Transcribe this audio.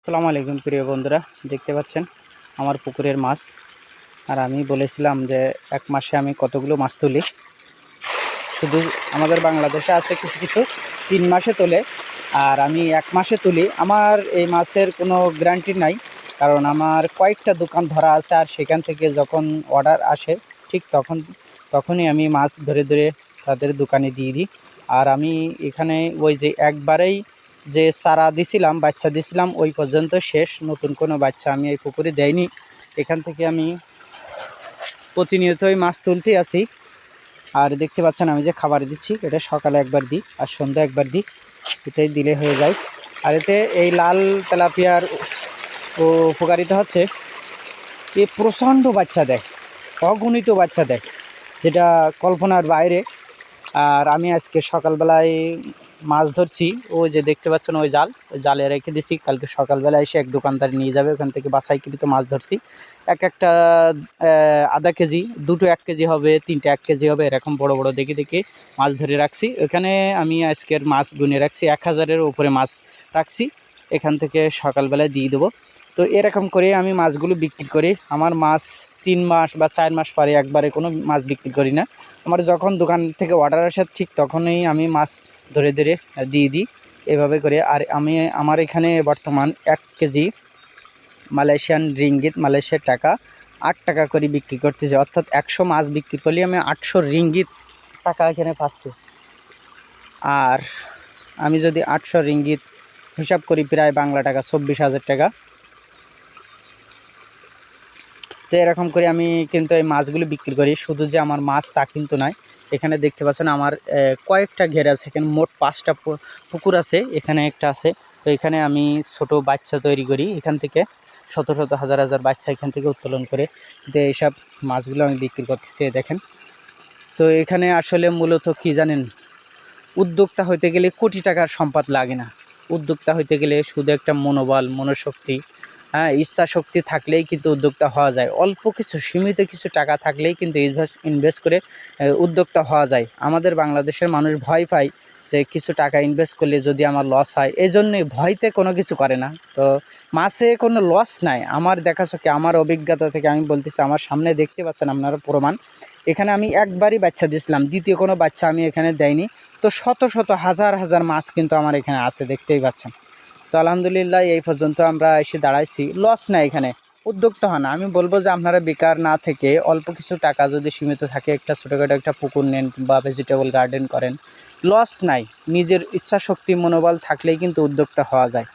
আসসালামু আলাইকুম প্রিয় বন্ধুরা, দেখতে পাচ্ছেন আমার পুকুরের মাছ। আর আমি বলেছিলাম যে এক মাসে আমি কতগুলো মাছ তুলি। শুধু আমাদের বাংলাদেশে আছে কিছু কিছু 3 মাসে তোলে, আর আমি এক মাসে তুলি। আমার এই মাছের কোনো গ্যারান্টি নাই, কারণ আমার কয়েকটা দোকান ধরা আছে, আর সেখান থেকে যখন অর্ডার আসে ঠিক তখনই আমি মাছ ধরে ধরে তাদের দোকানে দিয়ে দিই। আর আমি এখানে ওই যে একবারেই যে চারা দিছিলাম, বাচ্চা দিছিলাম, ওই পর্যন্ত শেষ। নতুন কোনো বাচ্চা আমি এই পুকুরে দেয়নি। এখান থেকে আমি প্রতিনিয়তই মাছ তুলতেই আছি। আর দেখতে পাচ্ছেন আমি যে খাবার দিচ্ছি, এটা সকালে একবার দিই আর সন্ধ্যা একবার দিই, এটাই দিলে হয়ে যায়। আর এতে এই লাল তেলাপিয়ার উপকারিতা হচ্ছে এ প্রচণ্ড বাচ্চা দেয়, অগণিত বাচ্চা দেয়, যেটা কল্পনার বাইরে। আর আমি আজকে সকালবেলায় মাছ ধরছি, ওই যে দেখতে পাচ্ছেন ওই জালে রেখে দিছি। কালকে সকালবেলা এসে এক দোকানদার নিয়ে যাবে, ওখান থেকে বাছাইকৃত মাছ ধরছি। একটা আধা কেজি, দুটো 1 কেজি হবে, তিনটে 1 কেজি হবে, এরকম বড় বড় দেখে দেখে মাছ ধরে রাখছি। ওখানে আমি আজকের মাছ গুনে রাখছি, 1000-এর উপরে মাছ রাখছি। এখান থেকে সকালবেলায় দিয়ে দেবো। তো এরকম করে আমি মাছগুলো বিক্রি করি। আমার মাছ 3 মাস বা 4 মাস পরে একবারে কোনো মাছ বিক্রি করি না। আমার যখন দোকান থেকে অর্ডার আসে ঠিক তখনই আমি মাছ ধরে ধরে দিয়ে দিই, এভাবে করে। আর আমার এখানে বর্তমান 1 কেজি মালয়েশিয়ান রিঙ্গিত, মালয়েশিয়ার টাকা 8 টাকা করে বিক্রি করতেছে। অর্থাৎ 100 মাছ বিক্রি করলে আমি 800 রিঙ্গিত টাকা এখানে পাচ্ছি। আর আমি যদি 800 রিঙ্গিত হিসাব করি, প্রায় বাংলা টাকা 24,000 টাকা। তো এরকম করে আমি কিন্তু এই মাছগুলো বিক্রি করি। শুধু যে আমার মাছ তা কিন্তু নয়, এখানে দেখতে পাচ্ছেন আমার কয়েকটা ঘের আছে। এখানে মোট 5টা পুকুর আছে, এখানে একটা আছে। তো এখানে আমি ছোট বাচ্চা তৈরি করি, এখান থেকে শত শত হাজার হাজার বাচ্চা এখান থেকে উত্তোলন করে যে এইসব মাছগুলো আমি বিক্রি করতেছি, দেখেন। তো এখানে আসলে মূলত কি জানেন, উদ্যোক্তা হইতে গেলে কোটি টাকার সম্পদ লাগে না। উদ্যোক্তা হইতে গেলে শুধু একটা মনোবল, মনোশক্তি, ইচ্ছা শক্তি থাকলেই কিন্তু উদ্যোক্তা হওয়া যায়। অল্প কিছু সীমিত কিছু টাকা থাকলেই কিন্তু ইনভেস্ট করে উদ্যোক্তা হওয়া যায়। আমাদের বাংলাদেশের মানুষ ভয় পায় যে কিছু টাকা ইনভেস্ট করলে যদি আমার লস হয়, এই জন্যই ভয়তে কোনো কিছু করে না। তো মাছে কোনো লস নাই। আমার দেখা চোখে, আমার অভিজ্ঞতা থেকে আমি বলতেছি, আমার সামনে দেখতে পাচ্ছেন আপনারা প্রমাণ। এখানে আমি একবারই বাচ্চা দিয়েছিলাম, দ্বিতীয় কোনো বাচ্চা আমি এখানে দেয়নি। তো শত শত হাজার হাজার মাছ কিন্তু আমার এখানে আছে, দেখতেই পাচ্ছেন। তো আলহামদুলিল্লাহ এই পর্যন্ত আমরা এসে দাঁড়াইছি, লস না। এখানে উদ্যোক্তা হন। আমি বলবো যে আপনারা বেকার না থেকে অল্প কিছু টাকা যদি সীমিত থাকে, একটা ছোটোখাটো একটা পুকুর নেন বা ভেজিটেবল গার্ডেন করেন, লস নাই। নিজের ইচ্ছা শক্তি, মনোবল থাকলেই কিন্তু উদ্যোক্তা হওয়া যায়।